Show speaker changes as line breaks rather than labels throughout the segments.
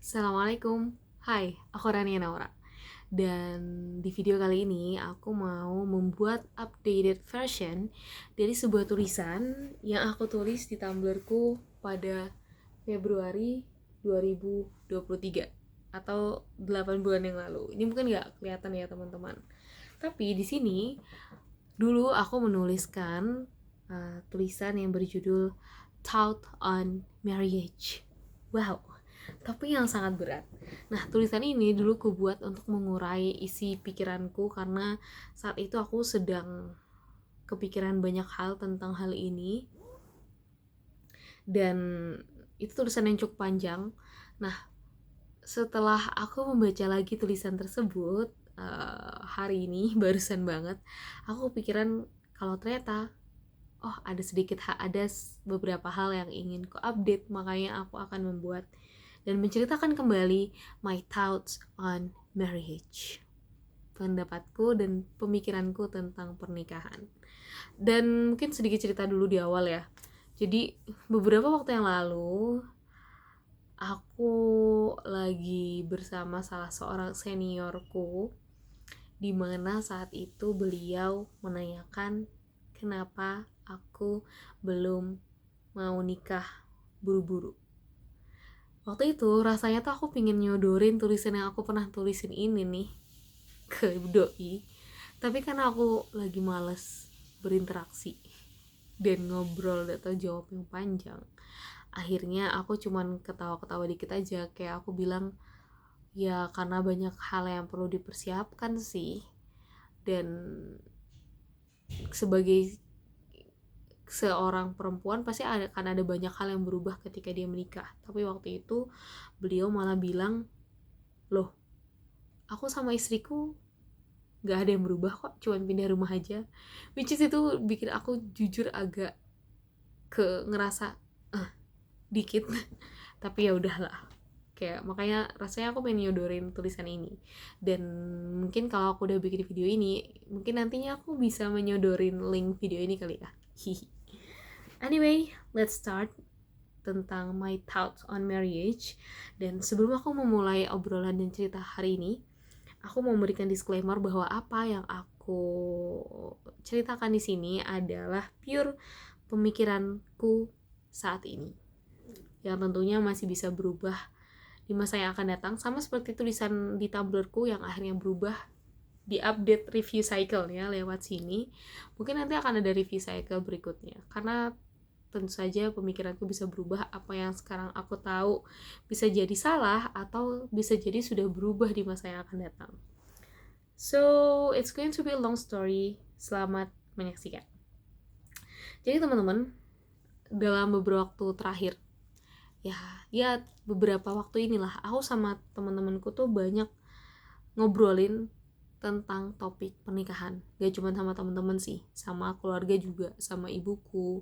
Assalamualaikum, hai, aku Rania Naura. Dan di video kali ini aku mau membuat updated version dari sebuah tulisan yang aku tulis di Tumblrku pada Februari 2023 atau 8 bulan yang lalu. Ini mungkin nggak kelihatan ya teman-teman. Tapi di sini dulu aku menuliskan tulisan yang berjudul Thought on Marriage. Wow, tapi yang sangat berat. Nah, tulisan ini dulu aku buat untuk mengurai isi pikiranku karena saat itu aku sedang kepikiran banyak hal tentang hal ini dan itu tulisan yang cukup panjang. Nah, setelah aku membaca lagi tulisan tersebut hari ini barusan banget, aku kepikiran kalau ternyata ada beberapa hal yang ingin ku update, makanya aku akan membuat dan menceritakan kembali my thoughts on marriage, pendapatku dan pemikiranku tentang pernikahan. Dan mungkin sedikit cerita dulu di awal ya. Jadi beberapa waktu yang lalu aku lagi bersama salah seorang seniorku, di mana saat itu beliau menanyakan kenapa aku belum mau nikah buru-buru. Waktu itu rasanya tuh aku pengen nyodorin tulisan yang aku pernah tulisin ini nih ke doi, tapi karena aku lagi males berinteraksi dan ngobrol atau jawab yang panjang, akhirnya aku cuman ketawa-ketawa dikit aja, kayak aku bilang ya karena banyak hal yang perlu dipersiapkan sih, dan sebagai seorang perempuan pasti akan ada banyak hal yang berubah ketika dia menikah. Tapi waktu itu beliau malah bilang, loh, aku sama istriku gak ada yang berubah kok, cuman pindah rumah aja. Which is itu bikin aku jujur agak ngerasa dikit tapi ya udahlah, kayak makanya rasanya aku pengen nyodorin tulisan ini. Dan mungkin kalau aku udah bikin video ini, mungkin nantinya aku bisa menyodorin link video ini kali ya. Anyway, let's start tentang my thoughts on marriage. Dan sebelum aku memulai obrolan dan cerita hari ini, aku mau memberikan disclaimer bahwa apa yang aku ceritakan di sini adalah pure pemikiranku saat ini, yang tentunya masih bisa berubah di masa yang akan datang, sama seperti tulisan di Tumblrku yang akhirnya berubah di update review cycle-nya lewat sini. Mungkin nanti akan ada review cycle berikutnya, karena tentu saja pemikiranku bisa berubah. Apa yang sekarang aku tahu bisa jadi salah atau bisa jadi sudah berubah di masa yang akan datang. So, it's going to be a long story. Selamat menyaksikan. Jadi teman-teman, dalam beberapa waktu terakhir, ya beberapa waktu inilah aku sama teman-temanku tuh banyak ngobrolin tentang topik pernikahan. Gak cuma sama teman-teman sih, sama keluarga juga, sama ibuku,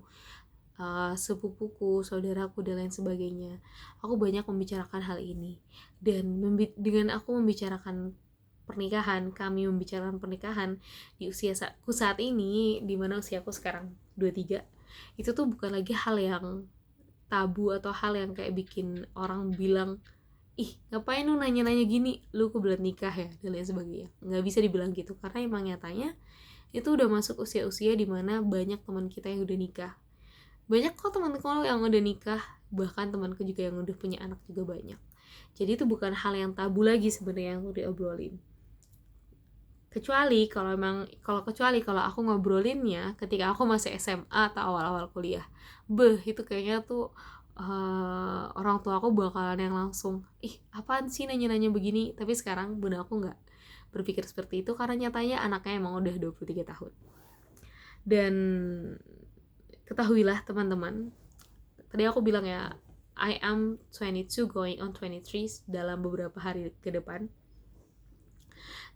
sepupuku, saudaraku dan lain sebagainya. Aku banyak membicarakan hal ini, dan dengan aku membicarakan pernikahan, kami membicarakan pernikahan di usiaku saat ini, di mana usiaku sekarang 23, itu tuh bukan lagi hal yang tabu atau hal yang kayak bikin orang bilang, ih ngapain lu nanya-nanya gini, lu kebelet nikah ya, dan lain sebagainya. Nggak bisa dibilang gitu, karena emang nyatanya itu udah masuk usia-usia dimana banyak teman kita yang udah nikah. Banyak kok teman-teman yang udah nikah, bahkan temanku juga yang udah punya anak juga banyak. Jadi itu bukan hal yang tabu lagi sebenarnya yang udah obrolin. Kecuali kalau aku ngobrolinnya ketika aku masih SMA atau awal-awal kuliah. Itu kayaknya tuh orang tua aku bakalan yang langsung, ih apaan sih nanya-nanya begini. Tapi sekarang bunda aku nggak berpikir seperti itu, karena nyatanya anaknya emang udah 23 tahun. Dan ketahuilah teman-teman, tadi aku bilang ya, I am 22 going on 23 dalam beberapa hari ke depan.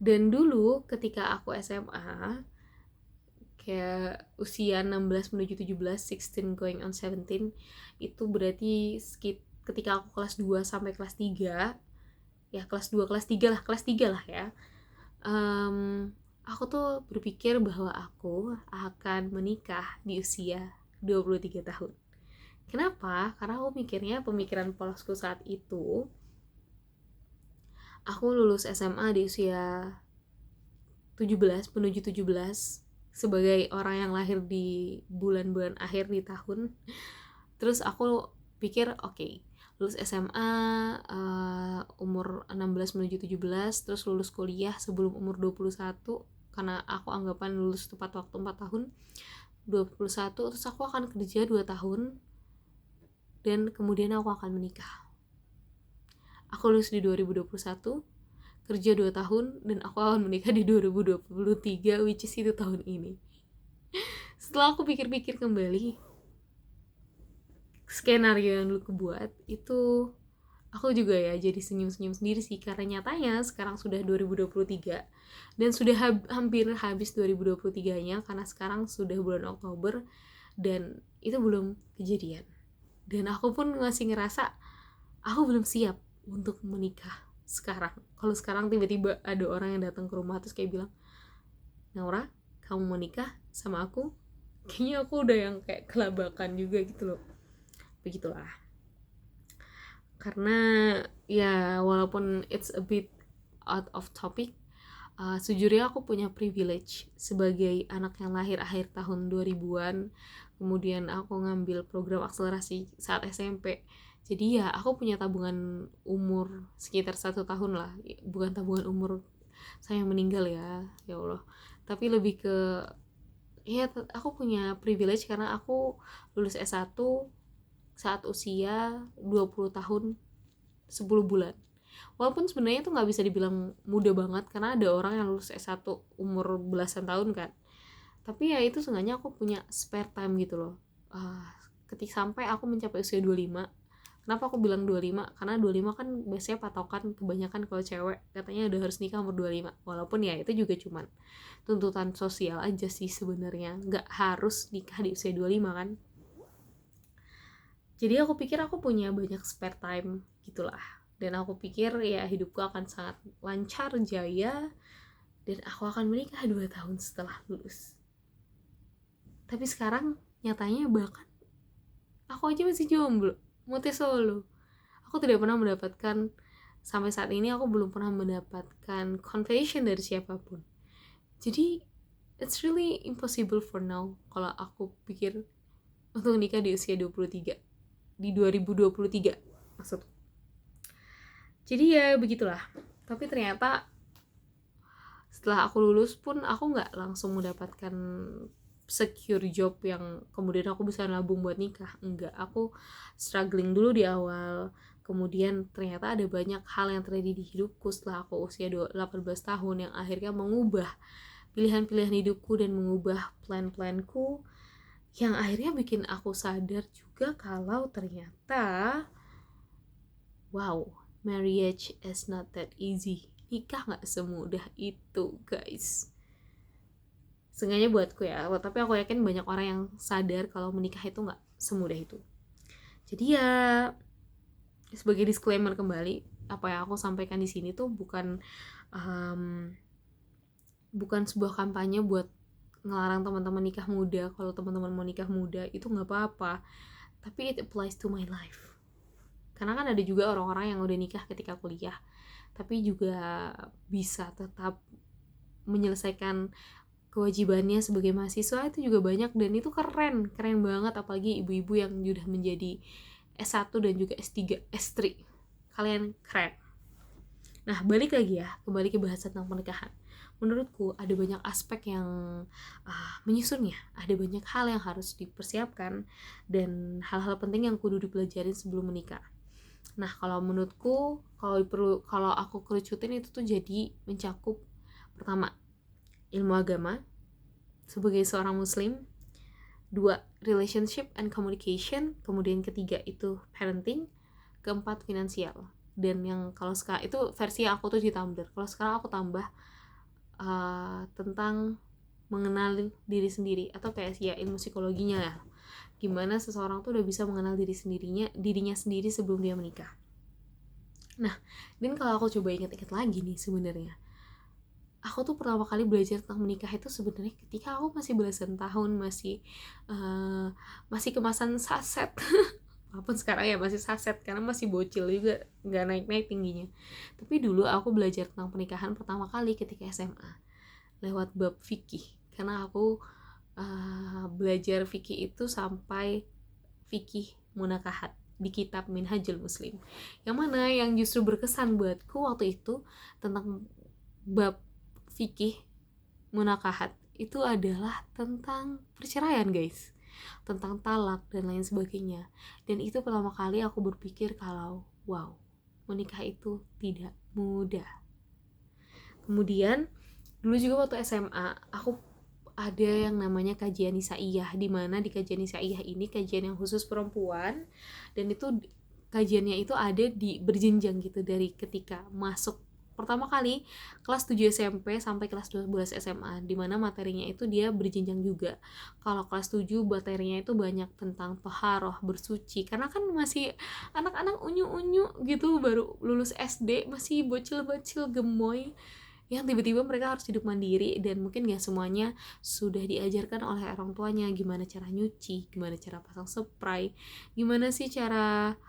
Dan dulu ketika aku SMA, kayak usia 16 menuju 17, 16 going on 17, itu berarti ketika aku kelas 2 sampai kelas 3, ya kelas 2, kelas 3 lah ya, aku tuh berpikir bahwa aku akan menikah di usia 23 tahun. Kenapa? Karena aku mikirnya, pemikiran polosku saat itu, Aku lulus SMA di usia 17 menuju 17 sebagai orang yang lahir di bulan-bulan akhir di tahun. Terus aku pikir oke, lulus SMA umur 16 menuju 17, terus lulus kuliah sebelum umur 21 karena aku anggapan lulus tepat waktu 4 tahun. 21 terus aku akan kerja 2 tahun dan kemudian aku akan menikah. Aku lulus di 2021, kerja 2 tahun, dan aku akan menikah di 2023, which is itu tahun ini. Setelah aku pikir-pikir kembali, skenario yang dulu kebuat, itu aku juga ya jadi senyum-senyum sendiri sih, karena nyatanya sekarang sudah 2023, dan sudah hampir habis 2023-nya, karena sekarang sudah bulan Oktober, dan itu belum kejadian. Dan aku pun masih ngerasa, aku belum siap untuk menikah sekarang. Kalau sekarang tiba-tiba ada orang yang datang ke rumah terus kayak bilang, Naura, kamu mau nikah sama aku? Kayaknya aku udah yang kayak kelabakan juga gitu loh. Begitulah. Karena ya walaupun it's a bit out of topic, sejujurnya aku punya privilege sebagai anak yang lahir akhir tahun 2000-an. Kemudian aku ngambil program akselerasi saat SMP. Jadi ya aku punya tabungan umur sekitar 1 tahun lah. Bukan tabungan umur saya meninggal ya Allah. Tapi lebih ke ya aku punya privilege karena aku lulus S1 saat usia 20 tahun 10 bulan. Walaupun sebenarnya itu nggak bisa dibilang muda banget karena ada orang yang lulus S1 umur belasan tahun kan. Tapi ya itu seenggaknya aku punya spare time gitu loh. Ketika sampai aku mencapai usia 25. Kenapa aku bilang 25? Karena 25 kan biasanya patokan kebanyakan kalau cewek katanya udah harus nikah umur 25. Walaupun ya itu juga cuman tuntutan sosial aja sih sebenarnya. Nggak harus nikah di usia 25 kan. Jadi aku pikir aku punya banyak spare time gitulah. Dan aku pikir ya hidupku akan sangat lancar, jaya, dan aku akan menikah 2 tahun setelah lulus. Tapi sekarang nyatanya bahkan aku aja masih jomblo, mute solo. Aku tidak pernah mendapatkan, sampai saat ini aku belum pernah mendapatkan confession dari siapapun. Jadi it's really impossible for now kalau aku pikir untuk nikah di usia 23, di 2023 maksudku. Jadi ya begitulah. Tapi ternyata setelah aku lulus pun aku nggak langsung mendapatkan secure job yang kemudian aku bisa nabung buat nikah. Enggak, aku struggling dulu di awal. Kemudian ternyata ada banyak hal yang terjadi di hidupku setelah aku usia 18 tahun yang akhirnya mengubah pilihan-pilihan hidupku dan mengubah plan-planku, yang akhirnya bikin aku sadar juga kalau ternyata wow, marriage is not that easy. Nikah gak semudah itu, guys. Seenggaknya buatku ya, tapi aku yakin banyak orang yang sadar kalau menikah itu gak semudah itu. Jadi ya, sebagai disclaimer kembali, apa yang aku sampaikan di sini tuh bukan sebuah kampanye buat ngelarang teman-teman nikah muda. Kalau teman-teman mau nikah muda itu nggak apa-apa, tapi it applies to my life. Karena kan ada juga orang-orang yang udah nikah ketika kuliah tapi juga bisa tetap menyelesaikan kewajibannya sebagai mahasiswa, itu juga banyak dan itu keren banget, apalagi ibu-ibu yang sudah menjadi S1 dan juga S3, S3. Kalian keren. Nah, balik lagi ya, kembali ke bahasan tentang pernikahan. Menurutku ada banyak aspek yang menyusunnya, ada banyak hal yang harus dipersiapkan dan hal-hal penting yang kudu dipelajarin sebelum menikah. Nah, kalau menurutku, kalau aku kerucutin itu tuh jadi mencakup pertama, ilmu agama sebagai seorang muslim, 2, relationship and communication, kemudian ketiga itu parenting, keempat finansial. Dan yang kalau sekarang itu versi aku tuh di Tumblr. Kalau sekarang aku tambah tentang mengenal diri sendiri atau kayak ya ilmu psikologinya ya. Gimana seseorang tuh udah bisa mengenal dirinya sendiri sebelum dia menikah. Nah, dan kalau aku coba ingat-ingat lagi nih sebenarnya, aku tuh pertama kali belajar tentang menikah itu sebenarnya ketika aku masih belasan tahun, masih kemasan saset walaupun sekarang ya masih saset karena masih bocil juga, nggak naik-naik tingginya. Tapi dulu aku belajar tentang pernikahan pertama kali ketika SMA lewat bab fikih, karena aku belajar fikih itu sampai fikih munakahat di kitab Minhajul Muslim, yang mana yang justru berkesan buatku waktu itu tentang bab fikih munakahat itu adalah tentang perceraian, guys, tentang talak dan lain sebagainya. Dan itu pertama kali aku berpikir kalau wow, menikah itu tidak mudah. Kemudian dulu juga waktu SMA aku ada yang namanya kajian nisaiyah, di mana di kajian nisaiyah ini kajian yang khusus perempuan, dan itu kajiannya itu ada di berjenjang gitu, dari ketika masuk pertama kali kelas 7 SMP sampai kelas 12 SMA, di mana materinya itu dia berjenjang juga. Kalau kelas 7 materinya itu banyak tentang toharoh, bersuci, karena kan masih anak-anak unyu-unyu gitu, baru lulus SD, masih bocil-bocil gemoy yang tiba-tiba mereka harus hidup mandiri, dan mungkin gak semuanya sudah diajarkan oleh orang tuanya gimana cara nyuci, gimana cara pasang spray, gimana sih cara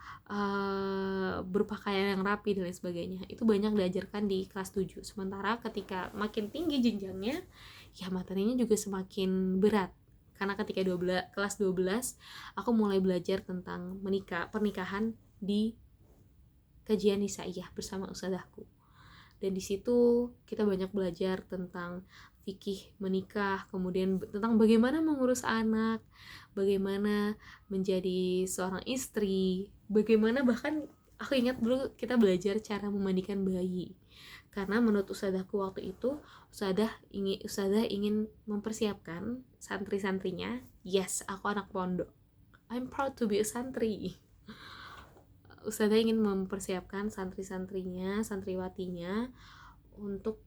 berpakaian yang rapi dan lain sebagainya. Itu banyak diajarkan di kelas 7. Sementara ketika makin tinggi jenjangnya, ya materinya juga semakin berat. Karena ketika kelas 12 aku mulai belajar tentang pernikahan di kajian nisaiyah bersama ustadzahku. Dan di situ kita banyak belajar tentang fikih menikah, kemudian tentang bagaimana mengurus anak, bagaimana menjadi seorang istri, bagaimana bahkan aku ingat dulu kita belajar cara memandikan bayi. Karena menurut ustadzahku waktu itu, ustadzah ingin mempersiapkan santri-santrinya. Yes, aku anak pondok. I'm proud to be a santri. Ustadzah ingin mempersiapkan santri-santrinya, santriwatinya untuk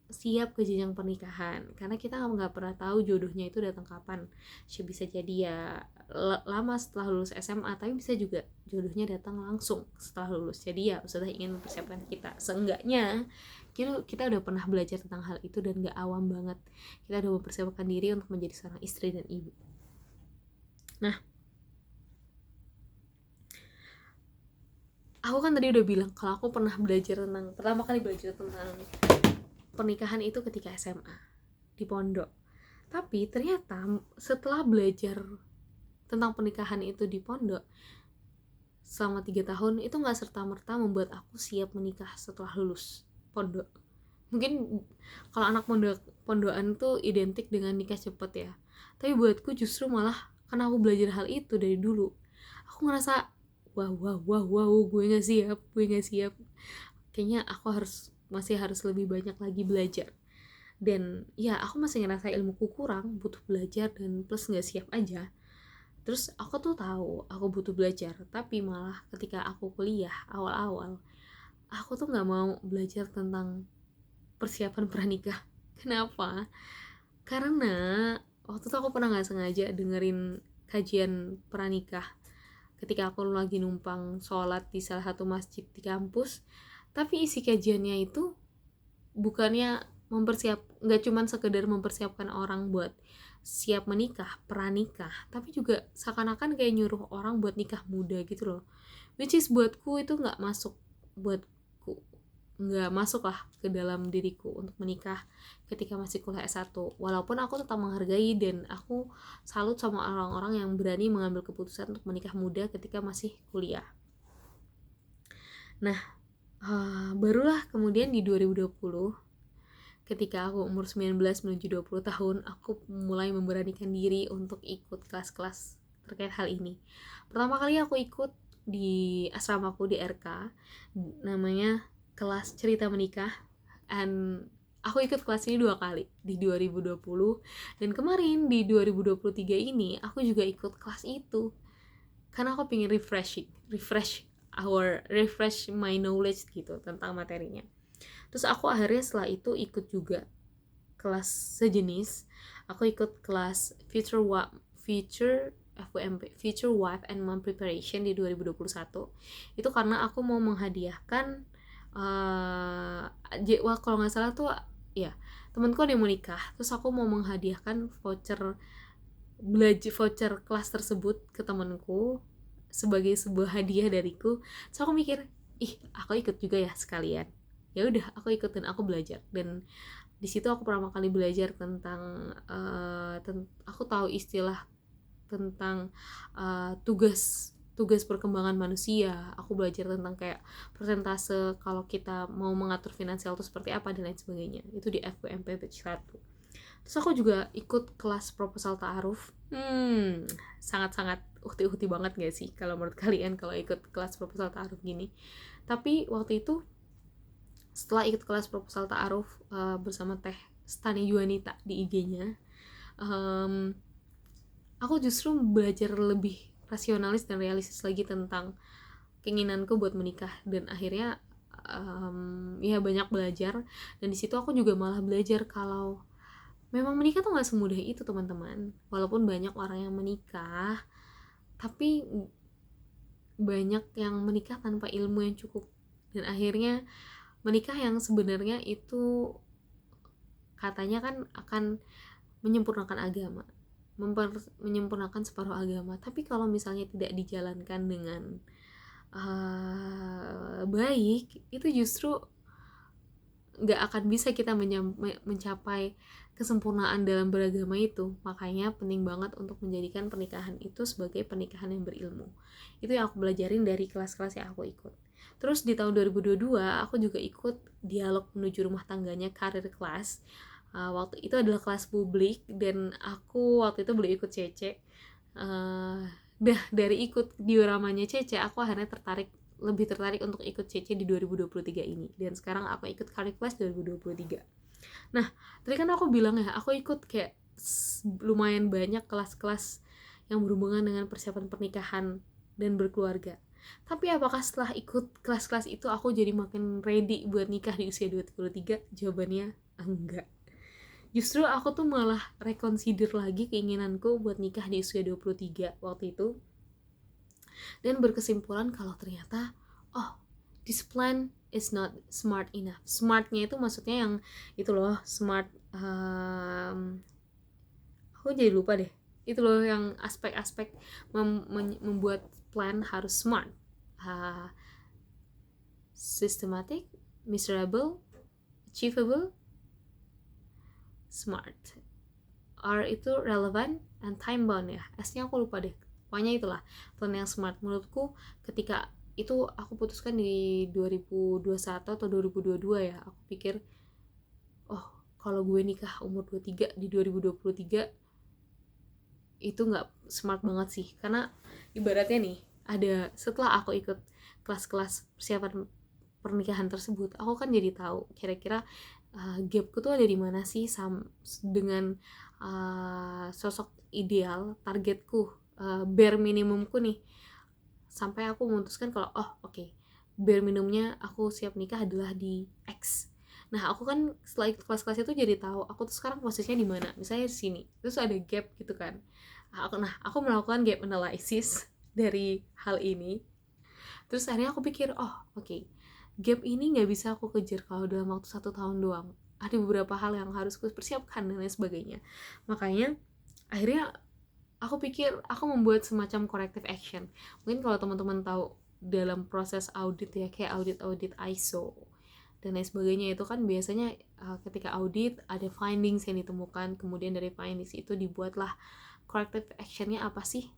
siap ke jenjang pernikahan, karena kita nggak pernah tahu jodohnya itu datang kapan. Bisa jadi ya lama setelah lulus SMA, tapi bisa juga jodohnya datang langsung setelah lulus. Jadi ya ustadzah ingin mempersiapkan kita, seenggaknya kita udah pernah belajar tentang hal itu dan nggak awam banget. Kita udah mempersiapkan diri untuk menjadi seorang istri dan ibu. Nah, aku kan tadi udah bilang kalau aku pernah belajar pertama kali belajar tentang pernikahan itu ketika SMA di pondok. Tapi ternyata setelah belajar tentang pernikahan itu di pondok selama 3 tahun, itu gak serta-merta membuat aku siap menikah setelah lulus pondok. Mungkin kalau anak pondokan tuh identik dengan nikah cepet ya, tapi buatku justru malah karena aku belajar hal itu dari dulu, aku ngerasa wow, gue gak siap. Kayaknya aku masih harus lebih banyak lagi belajar. Dan ya aku masih ngerasa ilmuku kurang, butuh belajar, dan plus gak siap aja. Terus aku tuh tahu aku butuh belajar, tapi malah ketika aku kuliah awal-awal, aku tuh gak mau belajar tentang persiapan pranikah. Kenapa? Karena waktu itu aku pernah gak sengaja dengerin kajian pranikah ketika aku lagi numpang sholat di salah satu masjid di kampus. Tapi isi kajiannya itu bukannya nggak cuma sekedar mempersiapkan orang buat siap menikah, pranikah, tapi juga seakan-akan kayak nyuruh orang buat nikah muda gitu loh. Which is buatku itu nggak masuk lah ke dalam diriku untuk menikah ketika masih kuliah S1. Walaupun aku tetap menghargai dan aku salut sama orang-orang yang berani mengambil keputusan untuk menikah muda ketika masih kuliah. Nah, barulah kemudian di 2020 ketika aku umur 19 menuju 20 tahun, aku mulai memberanikan diri untuk ikut kelas-kelas terkait hal ini. Pertama kali aku ikut di asramaku di RK, namanya kelas cerita menikah, dan aku ikut kelas ini 2 kali, di 2020 dan kemarin di 2023 ini aku juga ikut kelas itu karena aku pengen refresh my knowledge gitu tentang materinya. Terus aku akhirnya setelah itu ikut juga kelas sejenis. Aku ikut kelas Future Wife and Mom Preparation di 2021. Itu karena aku mau menghadiahkan kalau nggak salah tuh ya temanku ada yang mau nikah, terus aku mau menghadiahkan voucher kelas tersebut ke temanku sebagai sebuah hadiah dariku. So aku mikir, aku ikut juga ya sekalian. Ya udah, aku ikut dan aku belajar. Dan di situ aku pertama kali belajar tentang aku tahu istilah tentang tugas perkembangan manusia. Aku belajar tentang kayak persentase kalau kita mau mengatur finansial itu seperti apa dan lain sebagainya. Itu di FUMP batch 1. Terus aku juga ikut kelas proposal ta'aruf. Sangat-sangat uhti-uhti banget gak sih kalau menurut kalian kalau ikut kelas proposal ta'aruf gini. Tapi waktu itu setelah ikut kelas proposal ta'aruf bersama Teh Stani Juanita di IG-nya, aku justru belajar lebih rasionalis dan realistis lagi tentang keinginanku buat menikah. Dan akhirnya ya banyak belajar. Dan di situ aku juga malah belajar kalau memang menikah tuh nggak semudah itu, teman-teman. Walaupun banyak orang yang menikah, tapi banyak yang menikah tanpa ilmu yang cukup. Dan akhirnya menikah yang sebenarnya itu katanya kan akan menyempurnakan agama, menyempurnakan separuh agama. Tapi kalau misalnya tidak dijalankan dengan baik, itu justru nggak akan bisa kita mencapai kesempurnaan dalam beragama itu. Makanya penting banget untuk menjadikan pernikahan itu sebagai pernikahan yang berilmu. Itu yang aku belajarin dari kelas-kelas yang aku ikut. Terus di tahun 2022 aku juga ikut dialog menuju rumah tangganya karir kelas. Waktu itu adalah kelas publik dan aku waktu itu belum ikut CC. Dari ikut dioramanya CC, aku akhirnya lebih tertarik untuk ikut CC di 2023 ini. Dan sekarang aku ikut Career Class 2023. Nah, tadi kan aku bilang ya, aku ikut kayak lumayan banyak kelas-kelas yang berhubungan dengan persiapan pernikahan dan berkeluarga. Tapi apakah setelah ikut kelas-kelas itu aku jadi makin ready buat nikah di usia 23? Jawabannya enggak. Justru aku tuh malah reconsider lagi keinginanku buat nikah di usia 23 waktu itu. Dan berkesimpulan kalau ternyata this plan is not smart enough. Smartnya itu maksudnya yang itu loh, smart aku jadi lupa deh. Itu loh yang aspek-aspek membuat plan harus smart, systematic, measurable, achievable, smart. R itu relevant and time bound ya. S-nya aku lupa deh. Pokoknya itulah plan yang smart. Menurutku ketika itu aku putuskan di 2021 atau 2022 ya. Aku pikir kalau gue nikah umur 23 di 2023 itu gak smart banget sih. Karena ibaratnya nih, setelah aku ikut kelas-kelas persiapan pernikahan tersebut, aku kan jadi tahu kira-kira gapku tuh ada di mana sih dengan sosok ideal, targetku, bare minimumku nih. Sampai aku memutuskan kalau bare minimumnya aku siap nikah adalah di X. Nah, aku kan setelah ikut kelas-kelas itu jadi tahu aku tuh sekarang posisinya di mana. Misalnya di sini, terus ada gap gitu kan. Aku melakukan gap analysis dari hal ini. Terus akhirnya aku pikir, gap ini nggak bisa aku kejar kalau dalam waktu 1 tahun doang. Ada beberapa hal yang harus aku persiapkan dan lain sebagainya. Makanya akhirnya aku pikir aku membuat semacam corrective action. Mungkin kalau teman-teman tahu dalam proses audit ya, kayak audit ISO dan lain sebagainya, itu kan biasanya ketika audit ada findings yang ditemukan, kemudian dari findings itu dibuatlah corrective actionnya apa sih,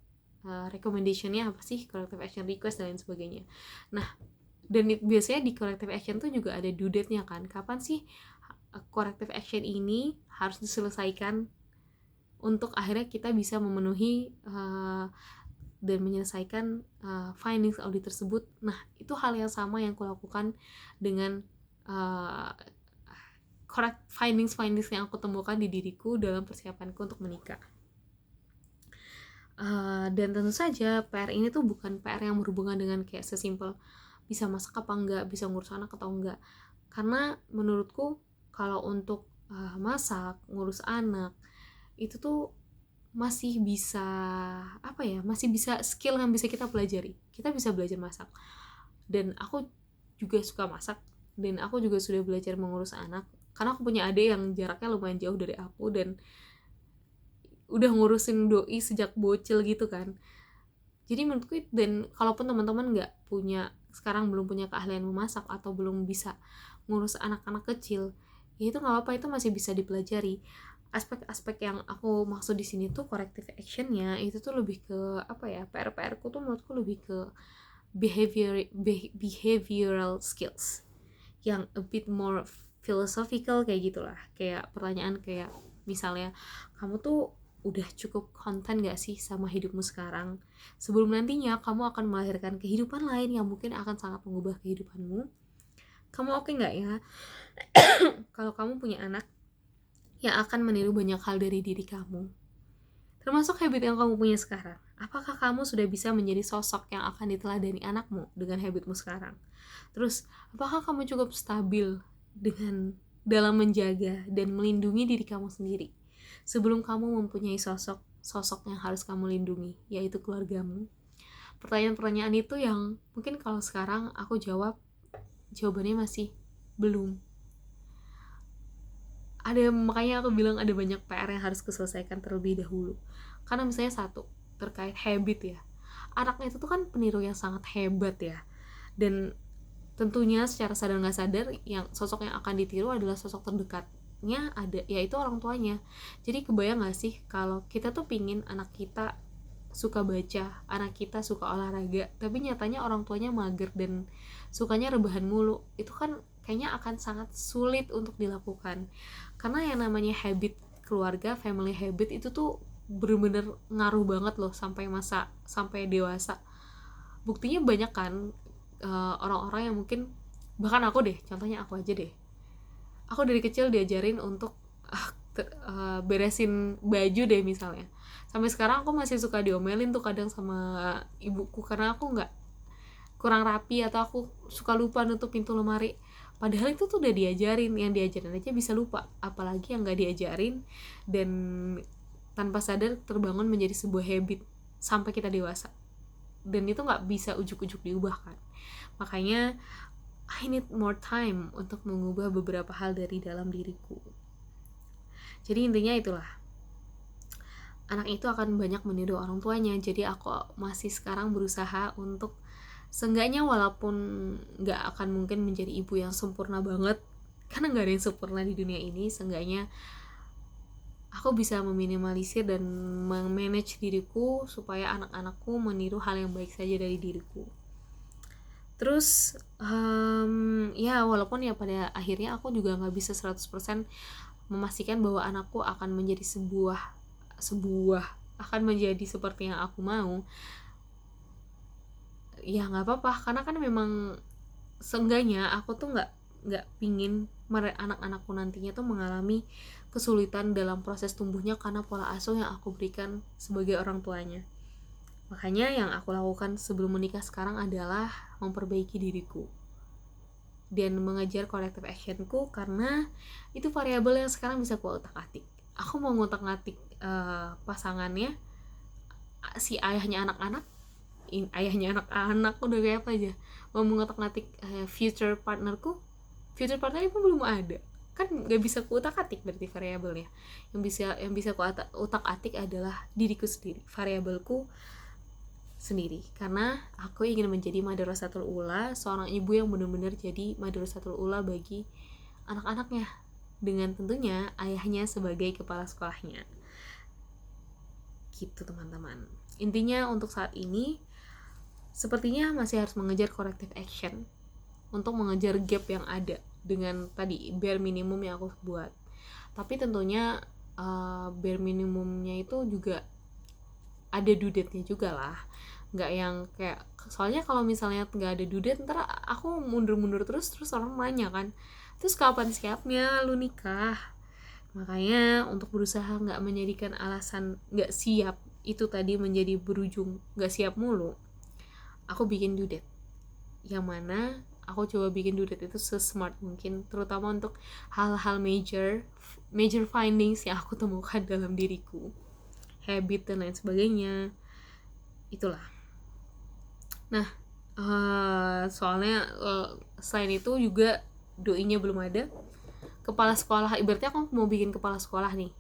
recommendationnya apa sih, corrective action request dan lain sebagainya. Nah, dan biasanya di corrective action tuh juga ada due date-nya kan, kapan sih corrective action ini harus diselesaikan untuk akhirnya kita bisa memenuhi dan menyelesaikan findings audit tersebut. Nah, itu hal yang sama yang kulakukan dengan findings yang aku temukan di diriku dalam persiapanku untuk menikah. Dan tentu saja PR ini tuh bukan PR yang berhubungan dengan kayak sesimpel bisa masak apa enggak, bisa ngurus anak atau enggak. Karena menurutku kalau untuk masak, ngurus anak itu tuh masih bisa masih bisa skill yang bisa kita pelajari. Kita bisa belajar masak. Dan aku juga suka masak, dan aku juga sudah belajar mengurus anak karena aku punya adik yang jaraknya lumayan jauh dari aku dan udah ngurusin doi sejak bocil gitu kan. Jadi menurutku dan kalaupun teman-teman sekarang belum punya keahlian memasak atau belum bisa ngurus anak-anak kecil, ya itu nggak apa-apa, itu masih bisa dipelajari. Aspek-aspek yang aku maksud di sini tuh corrective actionnya itu tuh lebih ke apa ya, PR ku tuh menurutku lebih ke behavioral skills yang a bit more philosophical kayak gitulah. Kayak pertanyaan kayak misalnya, kamu tuh udah cukup konten gak sih sama hidupmu sekarang? Sebelum nantinya kamu akan melahirkan kehidupan lain yang mungkin akan sangat mengubah kehidupanmu, kamu oke gak ya kalau kamu punya anak yang akan meniru banyak hal dari diri kamu, termasuk habit yang kamu punya sekarang? Apakah kamu sudah bisa menjadi sosok yang akan diteladani anakmu dengan habitmu sekarang? Terus, apakah kamu cukup stabil dalam menjaga dan melindungi diri kamu sendiri sebelum kamu mempunyai sosok yang harus kamu lindungi, yaitu keluargamu? Pertanyaan-pertanyaan itu yang mungkin kalau sekarang aku jawabannya masih belum. Makanya aku bilang ada banyak PR yang harus kuselesaikan terlebih dahulu. Karena misalnya satu, terkait habit ya. Anaknya itu tuh kan peniru yang sangat hebat ya. Dan tentunya secara sadar nggak sadar yang sosok yang akan ditiru adalah sosok terdekatnya, yaitu orang tuanya. Jadi kebayang nggak sih kalau kita tuh pingin anak kita suka baca, anak kita suka olahraga, tapi nyatanya orang tuanya mager dan sukanya rebahan mulu. Itu kan kayaknya akan sangat sulit untuk dilakukan. Karena yang namanya habit keluarga, family habit itu tuh bener-bener ngaruh banget loh sampai dewasa. Buktinya banyak kan orang-orang yang mungkin, bahkan aku deh, contohnya aku aja deh, aku dari kecil diajarin untuk beresin baju deh misalnya, sampai sekarang aku masih suka diomelin tuh kadang sama ibuku karena aku kurang rapi atau aku suka lupa nutup pintu lemari, padahal itu tuh udah diajarin. Yang diajarin aja bisa lupa, apalagi yang nggak diajarin dan tanpa sadar terbangun menjadi sebuah habit sampai kita dewasa, dan itu nggak bisa ujuk-ujuk diubah kan. Makanya I need more time untuk mengubah beberapa hal dari dalam diriku. Jadi intinya itulah, anak itu akan banyak meniru orang tuanya. Jadi aku masih sekarang berusaha untuk seenggaknya, walaupun gak akan mungkin menjadi ibu yang sempurna banget, karena gak ada yang sempurna di dunia ini, seenggaknya aku bisa meminimalisir dan memanage diriku supaya anak-anakku meniru hal yang baik saja dari diriku. Terus ya walaupun ya pada akhirnya aku juga gak bisa 100% memastikan bahwa anakku akan menjadi akan menjadi seperti yang aku mau, ya nggak apa-apa, karena kan memang seenggaknya aku tuh nggak pingin anak-anakku nantinya tuh mengalami kesulitan dalam proses tumbuhnya karena pola asuh yang aku berikan sebagai orang tuanya. Makanya yang aku lakukan sebelum menikah sekarang adalah memperbaiki diriku dan mengejar corrective actionku, karena itu variabel yang sekarang bisa ku otak-atik. Aku mau ngotak-ngatik pasangannya, si ayahnya anak-anak udah kayak apa aja, mau ngotak-ngatik future partner pun belum ada kan, nggak bisa ku otak-atik berarti variabelnya. Yang bisa ku otak-atik adalah diriku sendiri, variabelku sendiri, karena aku ingin menjadi madrasatul ula, seorang ibu yang benar-benar jadi madrasatul ula bagi anak-anaknya, dengan tentunya ayahnya sebagai kepala sekolahnya. Gitu teman-teman. Intinya untuk saat ini sepertinya masih harus mengejar corrective action untuk mengejar gap yang ada dengan tadi bare minimum yang aku buat. Tapi tentunya bare minimumnya itu juga ada due date-nya juga lah, nggak yang kayak, soalnya kalau misalnya nggak ada due date ntar aku mundur-mundur terus orang nanya kan, terus kapan siapnya lu nikah. Makanya untuk berusaha nggak menjadikan alasan nggak siap itu tadi menjadi berujung nggak siap mulu, aku bikin due date, yang mana aku coba bikin due date itu sesmart mungkin, terutama untuk hal-hal major findings yang aku temukan dalam diriku, habit dan lain sebagainya. Itulah. Nah soalnya selain itu juga doinya belum ada. Kepala sekolah, ibaratnya aku mau bikin kepala sekolah nih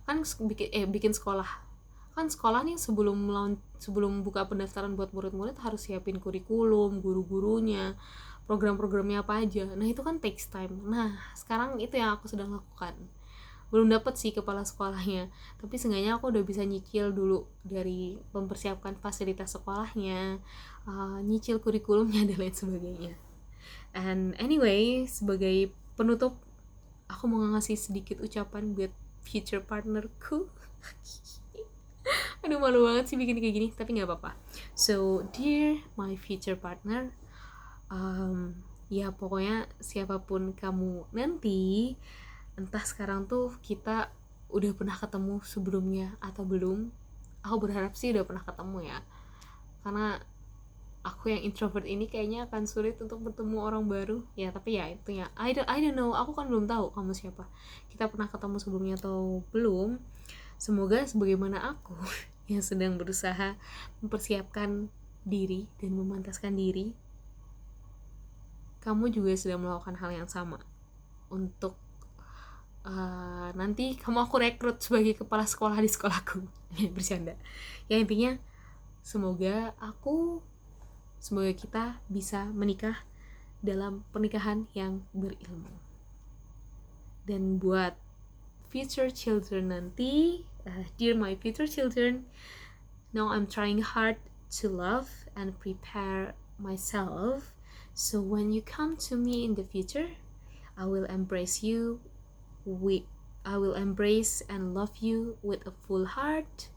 kan, bikin sekolah, kan sekolah nih sebelum buka pendaftaran buat murid-murid harus siapin kurikulum, guru-gurunya, program-programnya apa aja. Nah itu kan takes time. Nah sekarang itu yang aku sedang lakukan. Belum dapet sih kepala sekolahnya, tapi seenggaknya aku udah bisa nyicil dulu dari mempersiapkan fasilitas sekolahnya, nyicil kurikulumnya dan lain sebagainya. And anyway, sebagai penutup, aku mau ngasih sedikit ucapan buat future partnerku. Aduh malu banget sih bikin kayak gini, tapi nggak apa-apa. So dear my future partner, ya pokoknya siapapun kamu nanti, entah sekarang tuh kita udah pernah ketemu sebelumnya atau belum. Aku berharap sih udah pernah ketemu ya, karena aku yang introvert ini kayaknya akan sulit untuk bertemu orang baru ya. Tapi ya itu ya, I don't know, aku kan belum tahu kamu siapa, kita pernah ketemu sebelumnya atau belum. Semoga sebagaimana aku yang sedang berusaha mempersiapkan diri dan memantaskan diri, kamu juga sedang melakukan hal yang sama untuk nanti kamu aku rekrut sebagai kepala sekolah di sekolahku. Bercanda ya. Intinya semoga kita bisa menikah dalam pernikahan yang berilmu. Dan buat future children nanti, dear my future children, now I'm trying hard to love and prepare myself, so when you come to me in the future, I will embrace and love you with a full heart,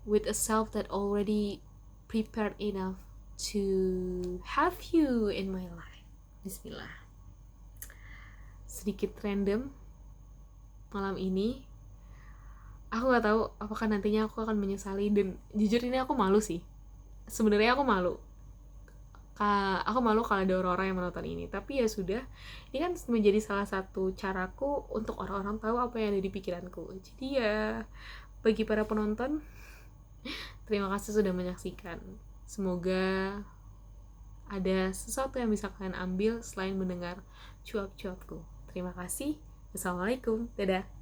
with a self that already prepared enough to have you in my life. Bismillah. Sedikit random malam ini. Aku gak tahu apakah nantinya aku akan menyesali, dan jujur ini aku malu sih. Sebenarnya aku malu. Aku malu kalau ada orang-orang yang menonton ini. Tapi ya sudah, ini kan menjadi salah satu caraku untuk orang-orang tahu apa yang ada di pikiranku. Jadi ya, bagi para penonton, terima kasih sudah menyaksikan. Semoga ada sesuatu yang bisa kalian ambil selain mendengar cuap-cuapku. Terima kasih. Assalamualaikum. Dadah.